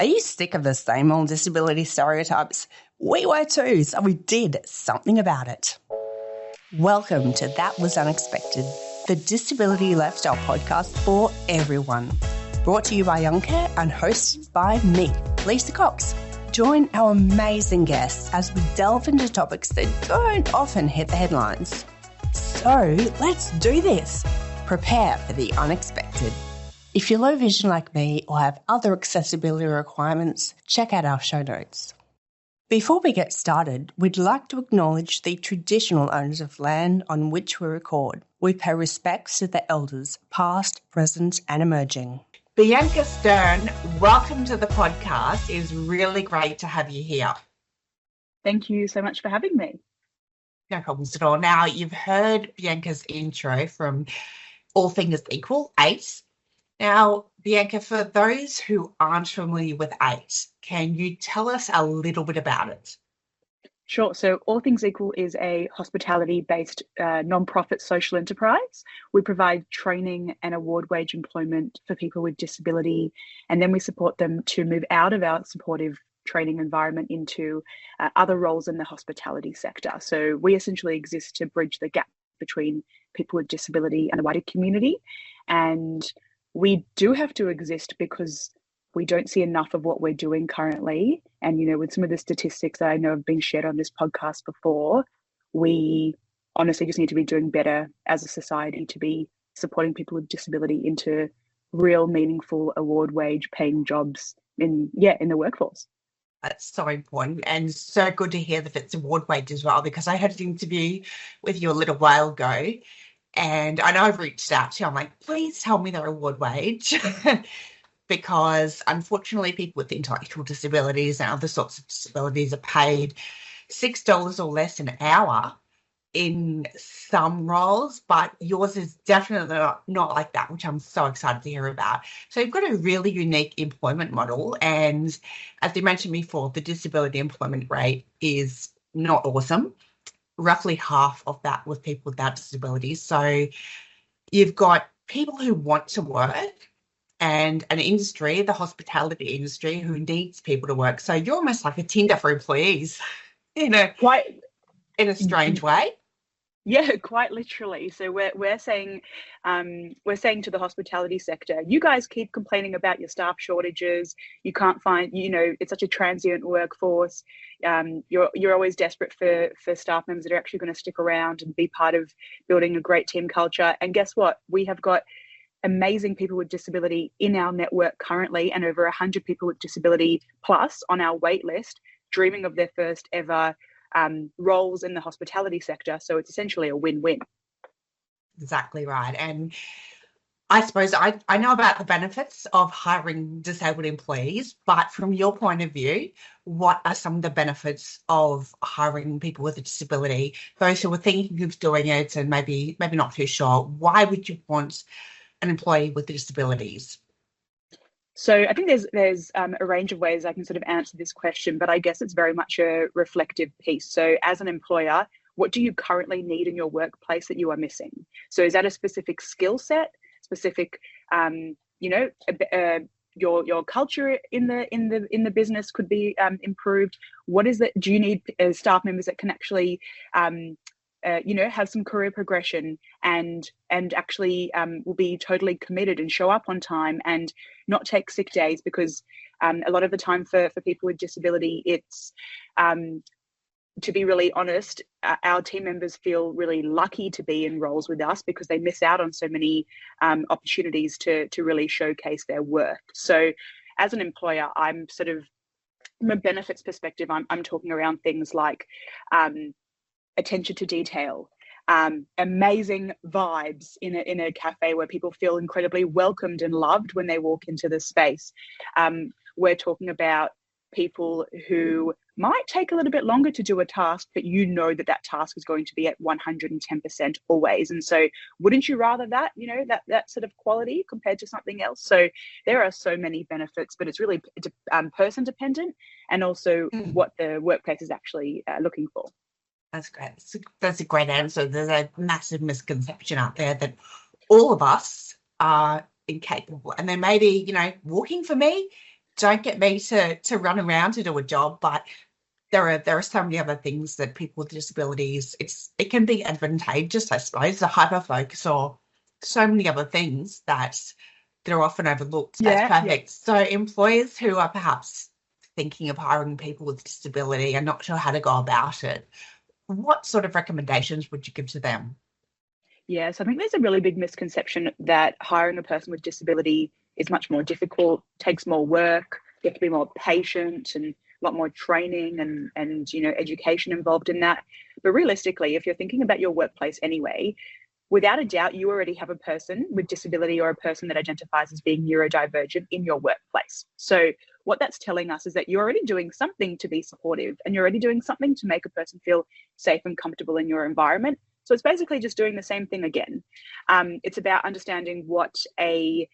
Are you sick of the same old disability stereotypes? We were too, so we did something about it. Welcome to That Was Unexpected, the Disability Lifestyle podcast for everyone. Brought to you by Youngcare and hosted by me, Lisa Cox. Join our amazing guests as we delve into topics that don't often hit the headlines. So let's do this. Prepare for the unexpected. If you're low vision like me or have other accessibility requirements, check out our show notes. Before we get started, we'd like to acknowledge the traditional owners of land on which we record. We pay respects to the elders, past, present and emerging. Bianca Stern, welcome to the podcast. It is really great to have you here. Thank you so much for having me. No problems at all. Now, you've heard Bianca's intro from All Things Equal, ACE. Now, Bianca, for those who aren't familiar with ACE, can you tell us a little bit about it? Sure. So All Things Equal is a hospitality-based non-profit social enterprise. We provide training and award wage employment for people with disability, and then we support them to move out of our supportive training environment into other roles in the hospitality sector. So we essentially exist to bridge the gap between people with disability and the wider community. And we do have to exist because we don't see enough of what we're doing currently. And, you know, with some of the statistics that I know have been shared on this podcast before, we honestly just need to be doing better as a society to be supporting people with disability into real, meaningful, award wage paying jobs in the workforce. That's so important and so good to hear that it's award wage as well, because I had an interview with you a little while ago. And I know I've reached out to you. I'm like, please tell me their award wage. Because unfortunately, people with intellectual disabilities and other sorts of disabilities are paid $6 or less an hour in some roles, but yours is definitely not like that, which I'm so excited to hear about. So you've got a really unique employment model. And as you mentioned before, the disability employment rate is not awesome. Roughly half of that with people without disabilities. So you've got people who want to work and an industry, the hospitality industry, who needs people to work. So you're almost like a Tinder for employees, in a strange way. Yeah, quite literally. So we're saying to the hospitality sector, you guys keep complaining about your staff shortages. You can't find, it's such a transient workforce. You're always desperate for staff members that are actually going to stick around and be part of building a great team culture. And guess what? We have got amazing people with disability in our network currently, and over 100 people with disability plus on our wait list, dreaming of their first ever roles in the hospitality sector. So it's essentially a win-win. Exactly right. And I suppose I know about the benefits of hiring disabled employees, but from your point of view, what are some of the benefits of hiring people with a disability? Those who are thinking of doing it and maybe not too sure, why would you want an employee with disabilities? So I think there's a range of ways I can sort of answer this question, but I guess it's very much a reflective piece. So as an employer, what do you currently need in your workplace that you are missing? So is that a specific skill set, specific, your culture in the business could be improved? What is it? Do you need staff members that can actually have some career progression and actually will be totally committed and show up on time and not take sick days? Because a lot of the time for people with disability, it's to be really honest, our team members feel really lucky to be in roles with us because they miss out on so many opportunities to really showcase their work. So as an employer, I'm sort of, from a benefits perspective, I'm talking around things like attention to detail, amazing vibes in a cafe where people feel incredibly welcomed and loved when they walk into the space. We're talking about people who might take a little bit longer to do a task, but you know that task is going to be at 110% always. And so wouldn't you rather that sort of quality compared to something else? So there are so many benefits, but it's really person dependent, and also what the workplace is actually looking for. That's great. That's a great answer. There's a massive misconception out there that all of us are incapable. And then maybe, walking for me don't get me to run around to do a job, but there are so many other things that people with disabilities, it can be advantageous, I suppose, the hyper focus or so many other things that are often overlooked. That's Yeah, perfect. So employers who are perhaps thinking of hiring people with disability and not sure how to go about it, what sort of recommendations would you give to them? yeah. So I think there's a really big misconception that hiring a person with disability is much more difficult, takes more work, you have to be more patient and a lot more training and education involved in that. But realistically, if you're thinking about your workplace anyway, without a doubt, you already have a person with disability or a person that identifies as being neurodivergent in your workplace. So what that's telling us is that you're already doing something to be supportive and you're already doing something to make a person feel safe and comfortable in your environment. So it's basically just doing the same thing again. It's about understanding what a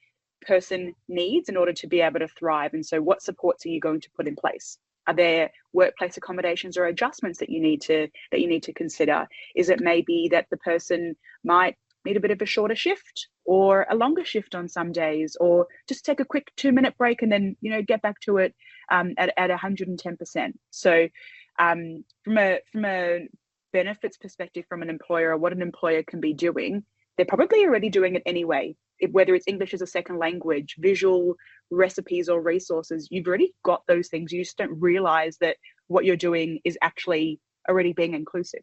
person needs in order to be able to thrive. And so what supports are you going to put in place? Are there workplace accommodations or adjustments that you need to consider? Is it maybe that the person might need a bit of a shorter shift or a longer shift on some days, or just take a quick 2-minute break and then get back to it at 110%? So from a benefits perspective, from an employer, or what an employer can be doing, they're probably already doing it anyway. Whether it's English as a second language, visual recipes or resources, you've already got those things. You just don't realize that what you're doing is actually already being inclusive.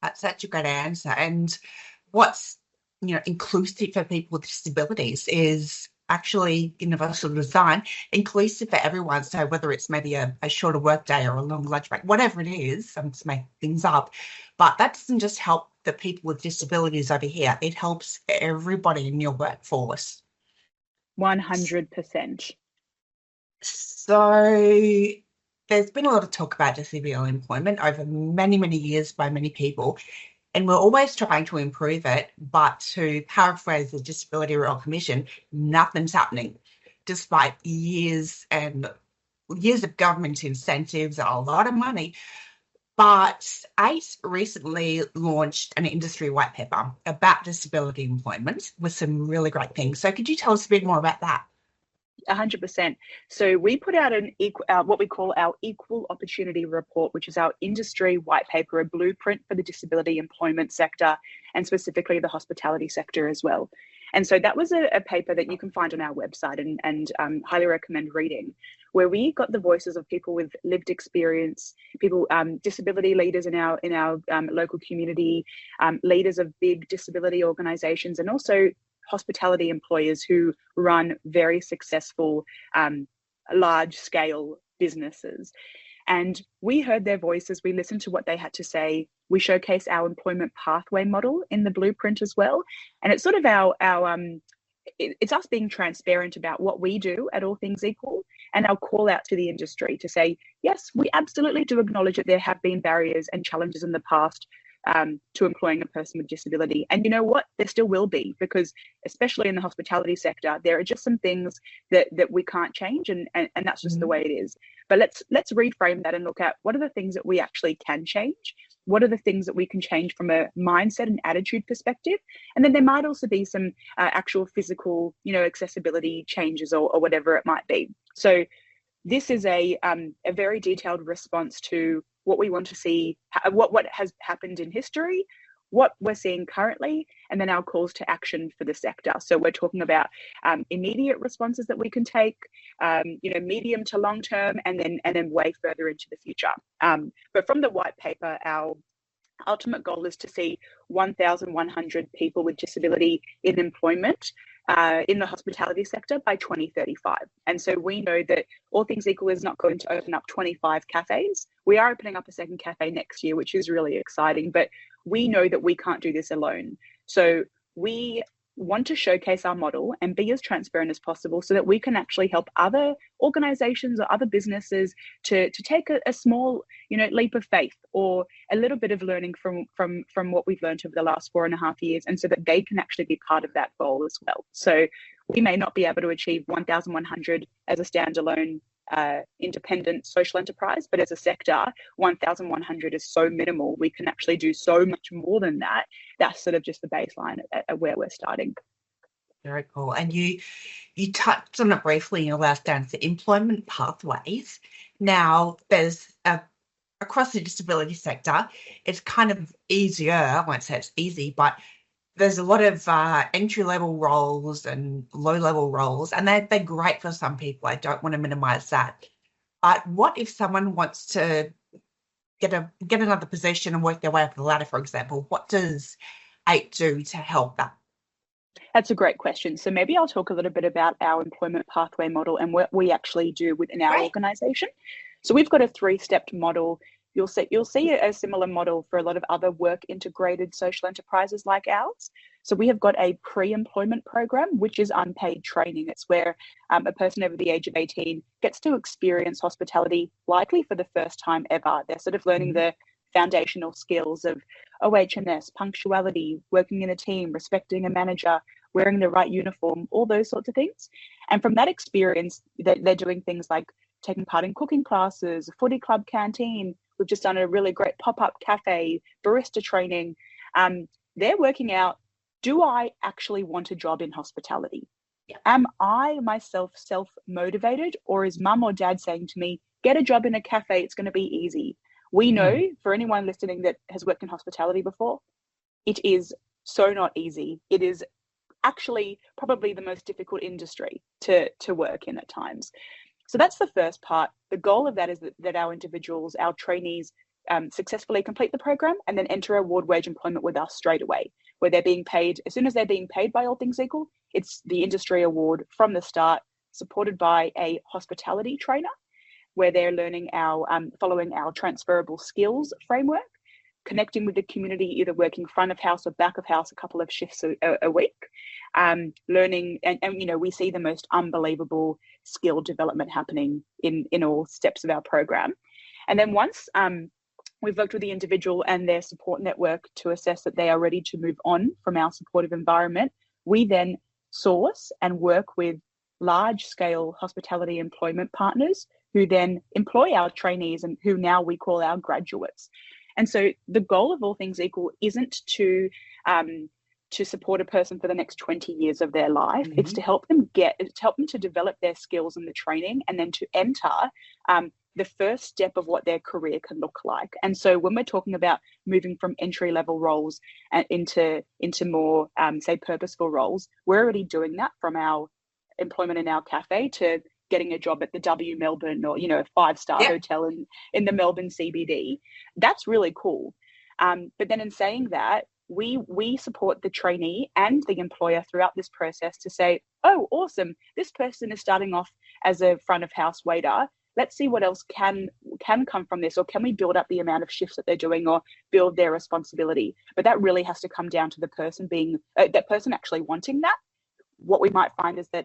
That's such a good answer. And what's inclusive for people with disabilities is actually universal design, inclusive for everyone. So whether it's maybe a shorter work day or a long lunch break, whatever it is, I'm just making things up. But that doesn't just help the people with disabilities over here. It helps everybody in your workforce. 100%. So there's been a lot of talk about disability employment over many, many years by many people, and we're always trying to improve it. But to paraphrase the Disability Royal Commission, nothing's happening, despite years and years of government incentives and a lot of money. But ACE recently launched an industry white paper about disability employment with some really great things. So could you tell us a bit more about that? 100%. So we put out what we call our equal opportunity report, which is our industry white paper, a blueprint for the disability employment sector and specifically the hospitality sector as well. And so that was a paper that you can find on our website and highly recommend reading, where we got the voices of people with lived experience, people, disability leaders in our local community, leaders of big disability organisations, and also hospitality employers who run very successful, large-scale businesses. And we heard their voices, we listened to what they had to say. We showcase our employment pathway model in the blueprint as well. And it's sort of it's us being transparent about what we do at All Things Equal, and our call out to the industry to say, yes, we absolutely do acknowledge that there have been barriers and challenges in the past to employing a person with disability. And you know what? There still will be, because especially in the hospitality sector, there are just some things that we can't change, and that's just the way it is. But let's reframe that and look at what are the things that we actually can change. What are the things that we can change from a mindset and attitude perspective? And then there might also be some actual physical, accessibility changes or whatever it might be. So this is a very detailed response to what we want to see, what has happened in history, what we're seeing currently, and then our calls to action for the sector. So we're talking about immediate responses that we can take, medium to long term, and then way further into the future. But from the white paper, our ultimate goal is to see 1,100 people with disability in employment in the hospitality sector by 2035. And so we know that All Things Equal is not going to open up 25 cafes. We are opening up a second cafe next year, which is really exciting, but we know that we can't do this alone. So we want to showcase our model and be as transparent as possible so that we can actually help other organizations or other businesses to take a small, leap of faith or a little bit of learning from what we've learned over the last 4.5 years, and so that they can actually be part of that goal as well. So we may not be able to achieve 1,100 as a standalone independent social enterprise, but as a sector, 1,100 is so minimal. We can actually do so much more than that. That's sort of just the baseline at where we're starting. Very cool. And you touched on it briefly in your last answer, employment pathways. Now, there's across the disability sector, it's kind of easier. I won't say it's easy, but there's a lot of entry-level roles and low-level roles, and they're great for some people. I don't want to minimize that. But what if someone wants to get another position and work their way up the ladder, for example? What does 8 do to help that? That's a great question. So maybe I'll talk a little bit about our employment pathway model and what we actually do within our organisation. So we've got a 3-stepped model. You'll see a similar model for a lot of other work integrated social enterprises like ours. So we have got a pre-employment program, which is unpaid training. It's where a person over the age of 18 gets to experience hospitality, likely for the first time ever. They're sort of learning the foundational skills of OH&S, punctuality, working in a team, respecting a manager, wearing the right uniform, all those sorts of things. And from that experience, they're doing things like taking part in cooking classes, a footy club canteen. We've just done a really great pop-up cafe, barista training. They're working out, do I actually want a job in hospitality? Yeah. Am I myself self-motivated, or is mum or dad saying to me, get a job in a cafe, it's going to be easy? We know, for anyone listening that has worked in hospitality before, it is so not easy. It is actually probably the most difficult industry to work in at times. So that's the first part. The goal of that is that our individuals, our trainees, successfully complete the program and then enter award wage employment with us straight away, where they're being paid, as soon as they're being paid by all things equal, it's the industry award from the start, supported by a hospitality trainer, where they're learning following our transferable skills framework, connecting with the community, either working front of house or back of house a couple of shifts a week, learning, and we see the most unbelievable skill development happening in all steps of our program. And then once we've worked with the individual and their support network to assess that they are ready to move on from our supportive environment, we then source and work with large-scale hospitality employment partners who then employ our trainees and who now we call our graduates. And so the goal of all things equal isn't to support a person for the next 20 years of their life. It's to help them to develop their skills in the training and then to enter the first step of what their career can look like. And so when we're talking about moving from entry-level roles into more, say, purposeful roles, we're already doing that from our employment in our cafe to getting a job at the W Melbourne or, a 5-star hotel in the Melbourne CBD. That's really cool. But then in saying that, we support the trainee and the employer throughout this process to say, oh, awesome, this person is starting off as a front of house waiter. Let's see what else can come from this, or can we build up the amount of shifts that they're doing or build their responsibility? But that really has to come down to the person that person actually wanting that. What we might find is that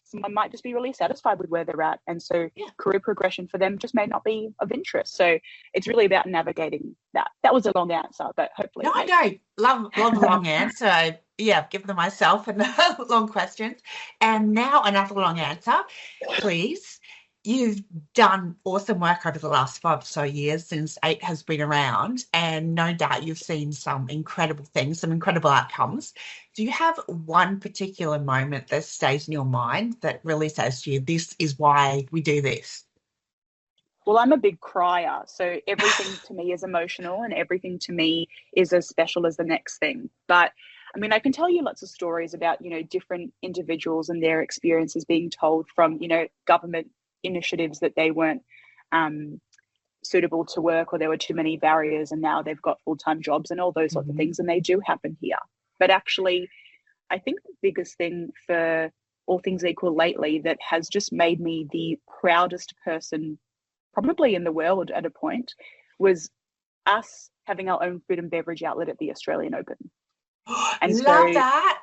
someone might just be really satisfied with where they're at. And so career progression for them just may not be of interest. So it's really about navigating that. That was a long answer, but hopefully. No, I don't. Love a long answer. Yeah, I've given them myself and long questions. And now another long answer, please. You've done awesome work over the last 5 or so years since 8 has been around, and no doubt you've seen some incredible things, some incredible outcomes. Do you have one particular moment that stays in your mind that really says to you, this is why we do this? Well, I'm a big crier, so everything to me is emotional and everything to me is as special as the next thing. But I mean, I can tell you lots of stories about, different individuals and their experiences being told from, government initiatives that they weren't suitable to work, or there were too many barriers, and now they've got full-time jobs and all those sorts of things, and they do happen here. But actually, I think the biggest thing for all things equal lately that has just made me the proudest person probably in the world at a point was us having our own food and beverage outlet at the Australian Open. And love that.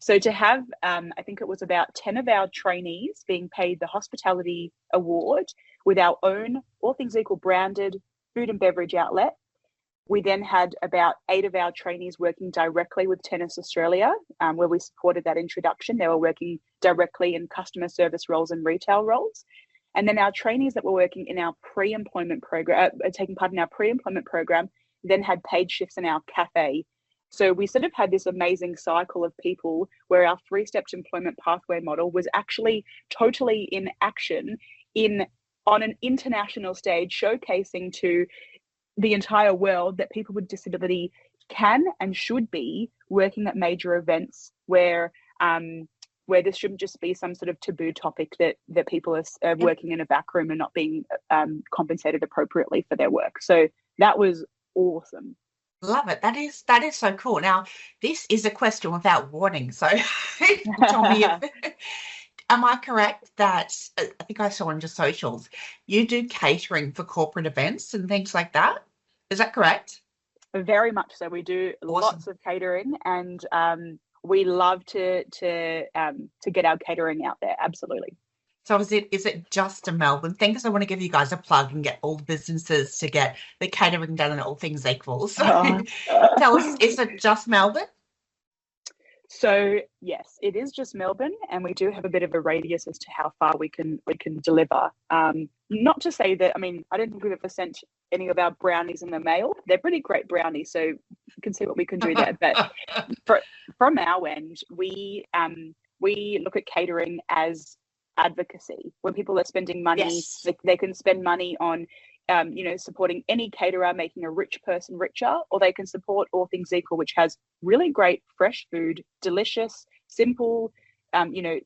So to have, I think it was about 10 of our trainees being paid the hospitality award with our own, all things equal, branded food and beverage outlet. We then had about 8 of our trainees working directly with Tennis Australia, where we supported that introduction. They were working directly in customer service roles and retail roles. And then our trainees that were working in our pre-employment program, taking part in our pre-employment program, then had paid shifts in our cafe, So we sort of had this amazing cycle of people where our three-stepped employment pathway model was actually totally in action on an international stage, showcasing to the entire world that people with disability can and should be working at major events where this shouldn't just be some sort of taboo topic that people are working in a back room and not being compensated appropriately for their work. So that was awesome. Love it. That is so cool. Now, this is a question without warning. So tell me, am I correct that I think I saw on your socials, you do catering for corporate events and things like that? Is that correct? Very much so. We do lots of catering, and we love to get our catering out there. Absolutely. So is it just a Melbourne thing? Because I want to give you guys a plug and get all the businesses to get the catering done and all things equal. So tell us, is it just Melbourne? So yes, it is just Melbourne, and we do have a bit of a radius as to how far we can deliver. Not to say that, I mean, I don't think we've ever sent any of our brownies in the mail. They're pretty great brownies, so you can see what we can do there. But from our end, we look at catering as advocacy. When people are spending money, yes, they can spend money on supporting any caterer, making a rich person richer, or they can support All Things Equal, which has really great fresh food, delicious, simple,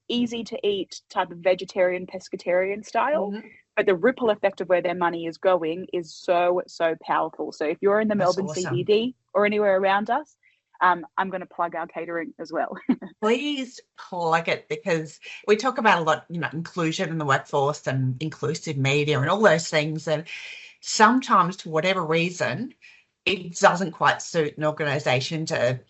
easy to eat type of vegetarian, pescatarian style. Mm-hmm. But the ripple effect of where their money is going is so, so powerful. So if you're in the Melbourne CBD or anywhere around us, I'm going to plug our catering as well. Please plug it, because we talk about a lot, inclusion in the workforce and inclusive media and all those things. And sometimes, for whatever reason, it doesn't quite suit an organisation to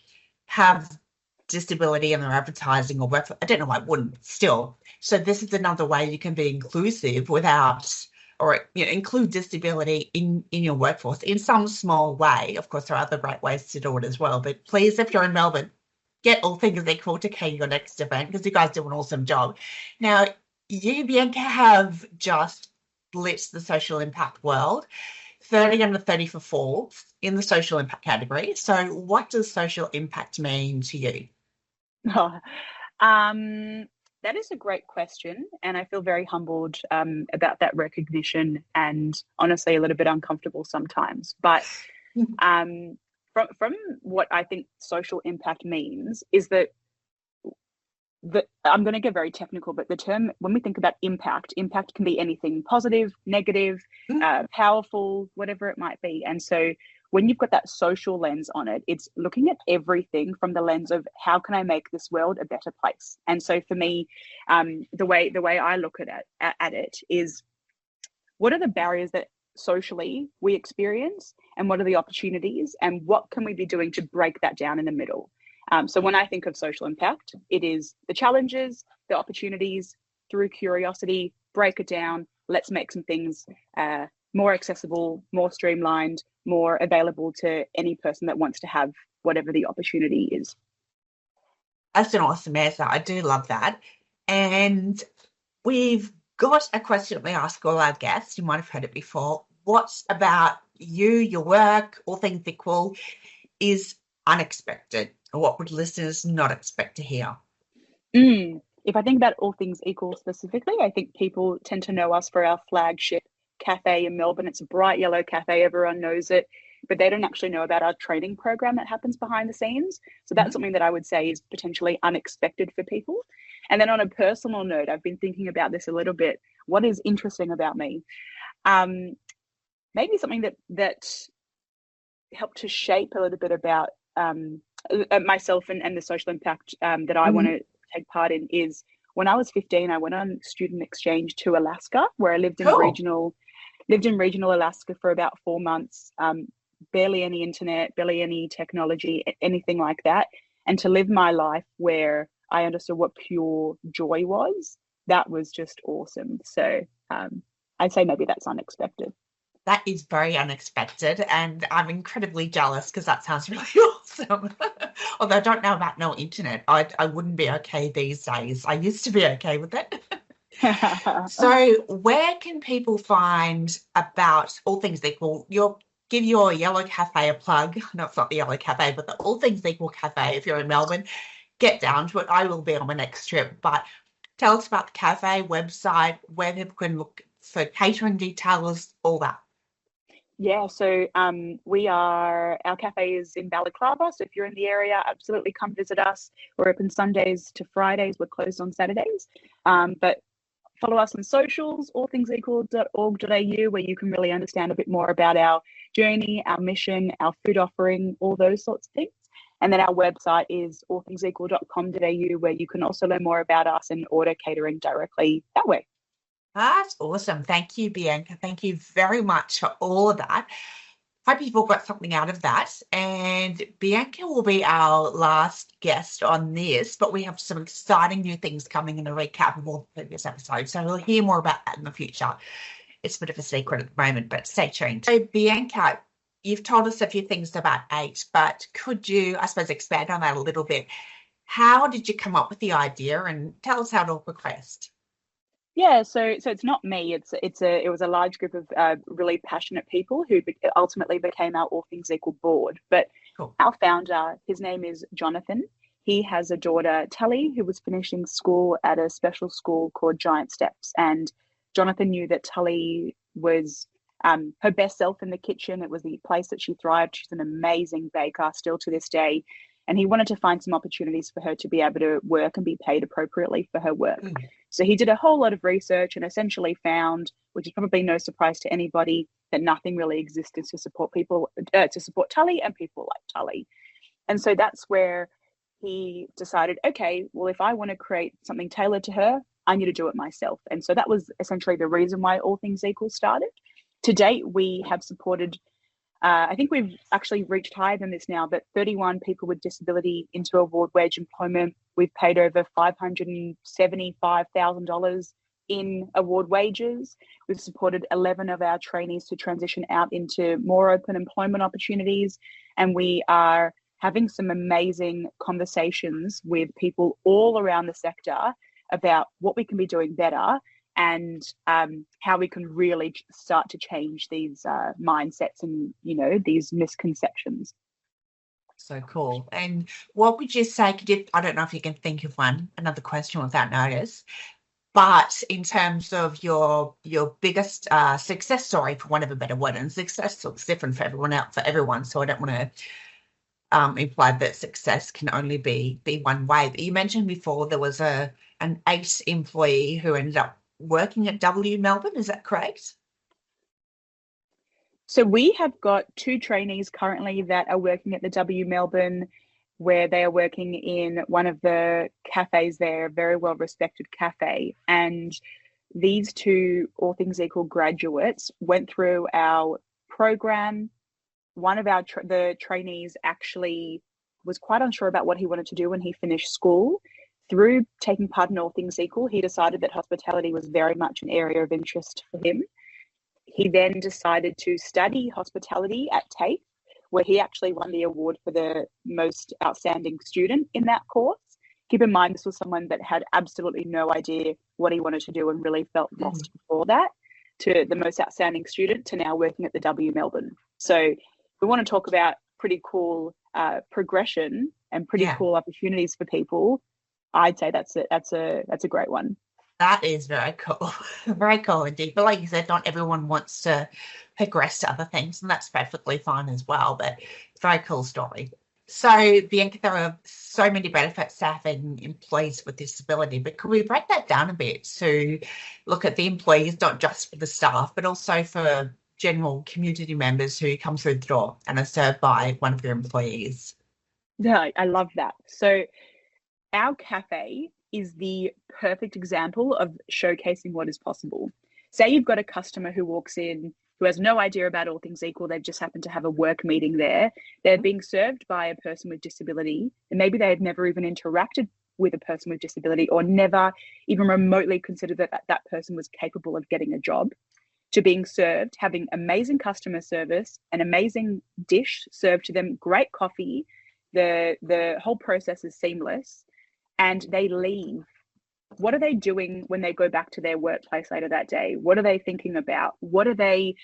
have disability in their advertising or workforce. I don't know why it wouldn't still. So this is another way you can be inclusive without, or include disability in your workforce in some small way. Of course, there are other great ways to do it as well. But please, if you're in Melbourne, get All Things Equal to cater your next event, because you guys do an awesome job. Now, you, Bianca, have just blitzed the social impact world, 30 under 30 for Forbes in the social impact category. So what does social impact mean to you? That is a great question, and I feel very humbled about that recognition, and honestly a little bit uncomfortable sometimes. But from what I think social impact means is that I'm going to get very technical, but the term, when we think about impact can be anything: positive, negative, powerful, whatever it might be. And so when you've got that social lens on it, it's looking at everything from the lens of how can I make this world a better place. And so for me, the way I look at it is, what are the barriers that socially we experience, and what are the opportunities, and what can we be doing to break that down in the middle? So when I think of social impact, it is the challenges, the opportunities, through curiosity, break it down. Let's make some things more accessible, more streamlined, more available to any person that wants to have whatever the opportunity is. That's an awesome answer. I do love that. And we've got a question that we ask all our guests. You might have heard it before. What about you, your work, All Things Equal, is unexpected? Or what would listeners not expect to hear? If I think about All Things Equal specifically, I think people tend to know us for our flagship cafe in Melbourne. It's a bright yellow cafe. Everyone knows it, but they don't actually know about our training program that happens behind the scenes. So that's something that I would say is potentially unexpected for people. And then on a personal note, I've been thinking about this a little bit. What is interesting about me? Maybe something that helped to shape a little bit about myself and the social impact that I want to take part in is, when I was 15, I went on student exchange to Alaska, where I lived in regional Alaska for about 4 months. Barely any internet, barely any technology, anything like that. And to live my life where I understood what pure joy was, that was just awesome. So I'd say maybe that's unexpected. That is very unexpected, and I'm incredibly jealous, because that sounds really awesome. Although I don't know about no internet. I wouldn't be okay these days. I used to be okay with it. So where can people find about All Things Equal, your give your Yellow Cafe a plug. No, it's not the Yellow Cafe, but the All Things Equal Cafe. If you're in Melbourne, get down to it. I will be on my next trip. But tell us about the cafe website, where people can look for catering details, all that. Yeah, so our cafe is in Balaclava. So if you're in the area, absolutely come visit us. We're open Sundays to Fridays. We're closed on Saturdays. But follow us on socials, allthingsequal.org.au, where you can really understand a bit more about our journey, our mission, our food offering, all those sorts of things. And then our website is allthingsequal.com.au, where you can also learn more about us and order catering directly that way. That's awesome. Thank you, Bianca. Thank you very much for all of that. Hope you've all got something out of that. And Bianca will be our last guest on this, but we have some exciting new things coming in a recap of all the previous episodes. So we'll hear more about that in the future. It's a bit of a secret at the moment, but stay tuned. So Bianca, you've told us a few things about AIT, but could you, I suppose, expand on that a little bit? How did you come up with the idea, and tell us how it all progressed? Yeah, so it's not me. It was a large group of really passionate people who ultimately became our All Things Equal board. But Cool. Our founder, his name is Jonathan. He has a daughter, Tully, who was finishing school at a special school called Giant Steps. And Jonathan knew that Tully was her best self in the kitchen. It was the place that she thrived. She's an amazing baker still to this day. And he wanted to find some opportunities for her to be able to work and be paid appropriately for her work. So he did a whole lot of research and essentially found, which is probably no surprise to anybody, that nothing really existed to support Tully and people like Tully. And so that's where he decided, okay, well, if I want to create something tailored to her, I need to do it myself. And so that was essentially the reason why All Things Equal started. To date, we have supported, I think we've actually reached higher than this now, but 31 people with disability into award wage employment. We've paid over $575,000 in award wages. We've supported 11 of our trainees to transition out into more open employment opportunities. And we are having some amazing conversations with people all around the sector about what we can be doing better and how we can really start to change these mindsets and, these misconceptions. So cool. And what would you say, I don't know if you can think of another question without notice, but in terms of your biggest success story, for want of a better word, and success looks different for everyone, so I don't want to imply that success can only be one way. But you mentioned before there was an ACE employee who ended up working at W Melbourne, is that correct? So we have got 2 trainees currently that are working at the W Melbourne, where they are working in one of the cafes there, a very well-respected cafe. And these 2 All Things Equal graduates went through our program. One of the trainees actually was quite unsure about what he wanted to do when he finished school. Through taking part in All Things Equal, he decided that hospitality was very much an area of interest for him. He then decided to study hospitality at TAFE, where he actually won the award for the most outstanding student in that course. Keep in mind, this was someone that had absolutely no idea what he wanted to do and really felt lost before that, to the most outstanding student to now working at the W Melbourne. So we want to talk about pretty cool progression and pretty cool opportunities for people. I'd say that's a great one. That is very cool. Very cool indeed. But like you said, not everyone wants to progress to other things, and that's perfectly fine as well. But very cool story. So, Bianca, there are so many benefits to having employees with disability, but could we break that down a bit to look at the employees, not just for the staff, but also for general community members who come through the door and are served by one of your employees? Yeah, I love that. So our cafe is the perfect example of showcasing what is possible. Say you've got a customer who walks in who has no idea about All Things Equal. They've just happened to have a work meeting there. They're being served by a person with disability, and maybe they had never even interacted with a person with disability or never even remotely considered that person was capable of getting a job, to being served, having amazing customer service, an amazing dish served to them, great coffee. The whole process is seamless. And they leave What are they doing when they go back to their workplace later that day? What are they thinking about? What are they,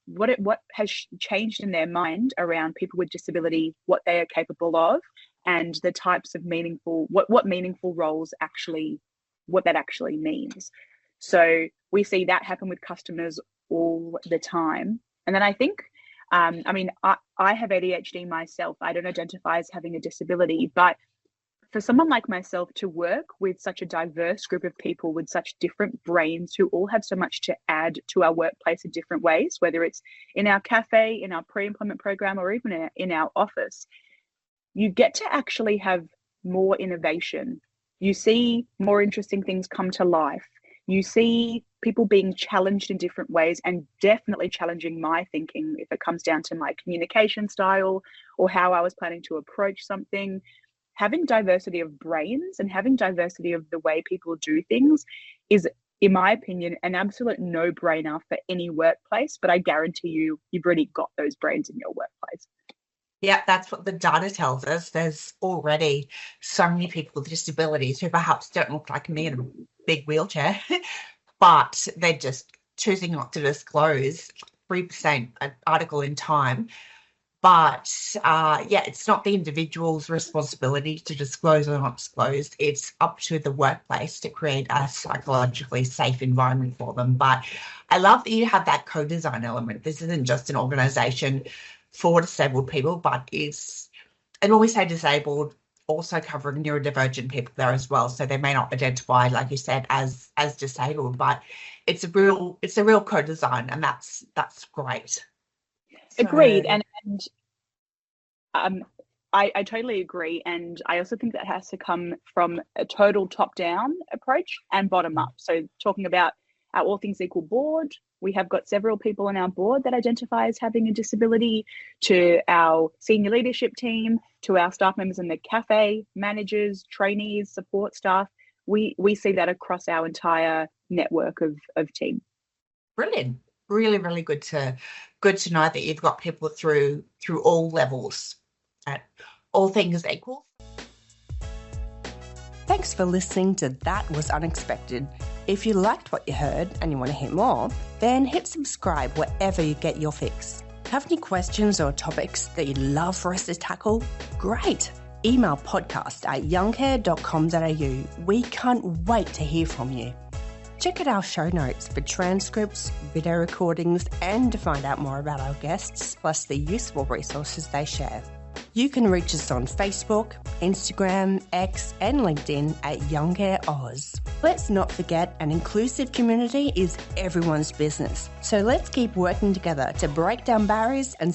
what has changed in their mind around people with disability, what they are capable of, and the types of meaningful, what meaningful roles actually, what that actually means. So we see that happen with customers all the time. And then I think, I mean, I have ADHD myself. I don't identify as having a disability, but for someone like myself to work with such a diverse group of people with such different brains who all have so much to add to our workplace in different ways, whether it's in our cafe, in our pre-employment program, or even in our office, you get to actually have more innovation. You see more interesting things come to life. You see people being challenged in different ways, and definitely challenging my thinking if it comes down to my communication style or how I was planning to approach something. Having diversity of brains and having diversity of the way people do things is, in my opinion, an absolute no-brainer for any workplace. But I guarantee you, you've already got those brains in your workplace. Yeah, that's what the data tells us. There's already so many people with disabilities who perhaps don't look like me in a big wheelchair, but they're just choosing not to disclose. 3%, an article in Time. But yeah, it's not the individual's responsibility to disclose or not disclose. It's up to the workplace to create a psychologically safe environment for them. But I love that you have that co-design element. This isn't just an organisation for disabled people, but it's, and when we say disabled, also covering neurodivergent people there as well. So they may not identify, like you said, as disabled, but it's a real co-design, and that's great. Agreed. And I totally agree. And I also think that has to come from a total top-down approach and bottom-up. So talking about our All Things Equal board, we have got several people on our board that identify as having a disability, to our senior leadership team, to our staff members in the cafe, managers, trainees, support staff. We see that across our entire network of team. Brilliant. Really, really good to know that you've got people through all levels at All Things Equal. Thanks for listening to That Was Unexpected. If you liked what you heard and you want to hear more, then hit subscribe wherever you get your fix. Have any questions or topics that you'd love for us to tackle? Great! Email podcast@youngcare.com.au. We can't wait to hear from you. Check out our show notes for transcripts, video recordings, and to find out more about our guests, plus the useful resources they share. You can reach us on Facebook, Instagram, X, and LinkedIn at YoungCareOz. Let's not forget, an inclusive community is everyone's business. So let's keep working together to break down barriers and